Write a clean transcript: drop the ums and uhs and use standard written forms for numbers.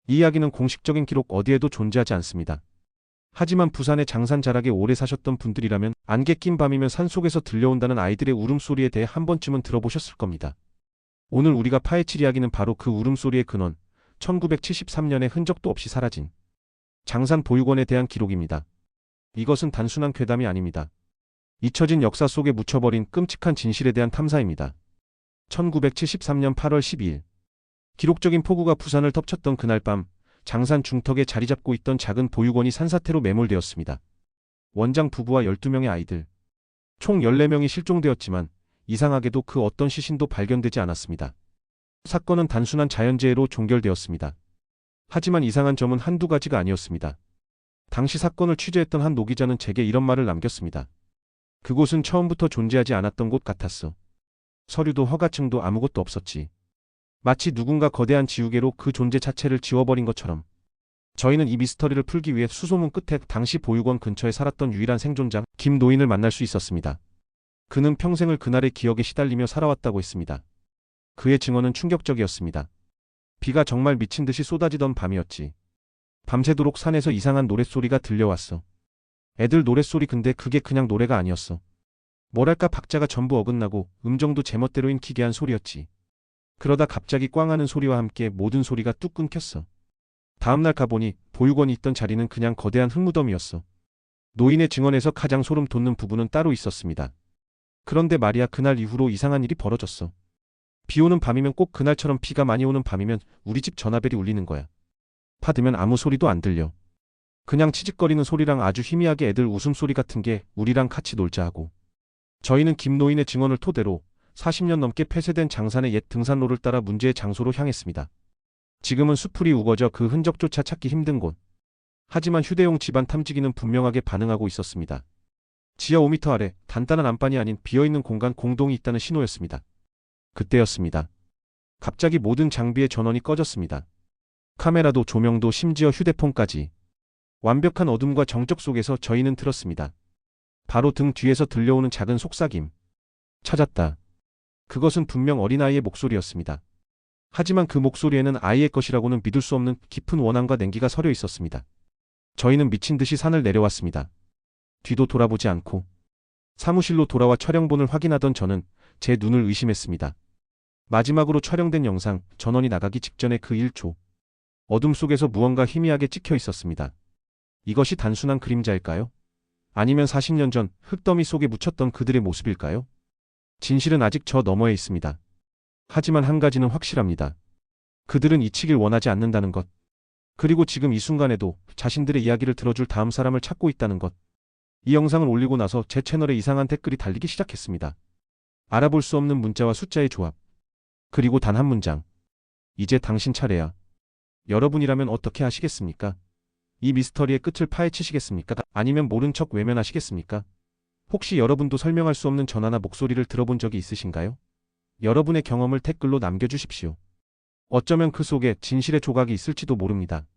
이 이야기는 공식적인 기록 어디에도 존재하지 않습니다. 하지만 부산의 장산 자락에 오래 사셨던 분들이라면 안개 낀 밤이면 산속에서 들려온다는 아이들의 울음소리에 대해 한 번쯤은 들어보셨을 겁니다. 오늘 우리가 파헤칠 이야기는 바로 그 울음소리의 근원, 1973년에 흔적도 없이 사라진 장산 보육원에 대한 기록입니다. 이것은 단순한 괴담이 아닙니다. 잊혀진 역사 속에 묻혀버린 끔찍한 진실에 대한 탐사입니다. 1973년 8월 12일 기록적인 폭우가 부산을 덮쳤던 그날 밤 장산 중턱에 자리 잡고 있던 작은 보육원이 산사태로 매몰되었습니다. 원장 부부와 12명의 아이들, 총 14명이 실종되었지만 이상하게도 그 어떤 시신도 발견되지 않았습니다. 사건은 단순한 자연재해로 종결되었습니다. 하지만 이상한 점은 한두 가지가 아니었습니다. 당시 사건을 취재했던 한 노기자는 제게 이런 말을 남겼습니다. 그곳은 처음부터 존재하지 않았던 곳 같았어. 서류도 허가증도 아무것도 없었지. 마치 누군가 거대한 지우개로 그 존재 자체를 지워버린 것처럼. 저희는 이 미스터리를 풀기 위해 수소문 끝에 당시 보육원 근처에 살았던 유일한 생존자 김노인을 만날 수 있었습니다. 그는 평생을 그날의 기억에 시달리며 살아왔다고 했습니다. 그의 증언은 충격적이었습니다. 비가 정말 미친 듯이 쏟아지던 밤이었지. 밤새도록 산에서 이상한 노랫소리가 들려왔어. 애들 노랫소리 근데 그게 그냥 노래가 아니었어. 뭐랄까 박자가 전부 어긋나고 음정도 제멋대로인 기괴한 소리였지. 그러다 갑자기 꽝 하는 소리와 함께 모든 소리가 뚝 끊겼어. 다음날 가보니 보육원이 있던 자리는 그냥 거대한 흙무덤이었어. 노인의 증언에서 가장 소름 돋는 부분은 따로 있었습니다. 그런데 말이야 그날 이후로 이상한 일이 벌어졌어. 비 오는 밤이면 꼭 그날처럼 비가 많이 오는 밤이면 우리 집 전화벨이 울리는 거야. 파되면 아무 소리도 안 들려. 그냥 치직거리는 소리랑 아주 희미하게 애들 웃음소리 같은 게 우리랑 같이 놀자 하고. 저희는 김노인의 증언을 토대로 40년 넘게 폐쇄된 장산의 옛 등산로를 따라 문제의 장소로 향했습니다. 지금은 수풀이 우거져 그 흔적조차 찾기 힘든 곳. 하지만 휴대용 집안 탐지기는 분명하게 반응하고 있었습니다. 지하 5m 아래 단단한 안방이 아닌 비어있는 공간 공동이 있다는 신호였습니다. 그때였습니다. 갑자기 모든 장비의 전원이 꺼졌습니다. 카메라도 조명도 심지어 휴대폰까지. 완벽한 어둠과 정적 속에서 저희는 들었습니다. 바로 등 뒤에서 들려오는 작은 속삭임. 찾았다. 그것은 분명 어린아이의 목소리였습니다. 하지만 그 목소리에는 아이의 것이라고는 믿을 수 없는 깊은 원한과 냉기가 서려 있었습니다. 저희는 미친 듯이 산을 내려왔습니다. 뒤도 돌아보지 않고. 사무실로 돌아와 촬영본을 확인하던 저는 제 눈을 의심했습니다. 마지막으로 촬영된 영상, 전원이 나가기 직전의 그 1초. 어둠 속에서 무언가 희미하게 찍혀 있었습니다. 이것이 단순한 그림자일까요? 아니면 40년 전 흙더미 속에 묻혔던 그들의 모습일까요? 진실은 아직 저 너머에 있습니다. 하지만 한 가지는 확실합니다. 그들은 잊히길 원하지 않는다는 것. 그리고 지금 이 순간에도 자신들의 이야기를 들어줄 다음 사람을 찾고 있다는 것. 이 영상을 올리고 나서 제 채널에 이상한 댓글이 달리기 시작했습니다. 알아볼 수 없는 문자와 숫자의 조합. 그리고 단 한 문장. 이제 당신 차례야. 여러분이라면 어떻게 하시겠습니까? 이 미스터리의 끝을 파헤치시겠습니까? 아니면 모른 척 외면하시겠습니까? 혹시 여러분도 설명할 수 없는 전화나 목소리를 들어본 적이 있으신가요? 여러분의 경험을 댓글로 남겨주십시오. 어쩌면 그 속에 진실의 조각이 있을지도 모릅니다.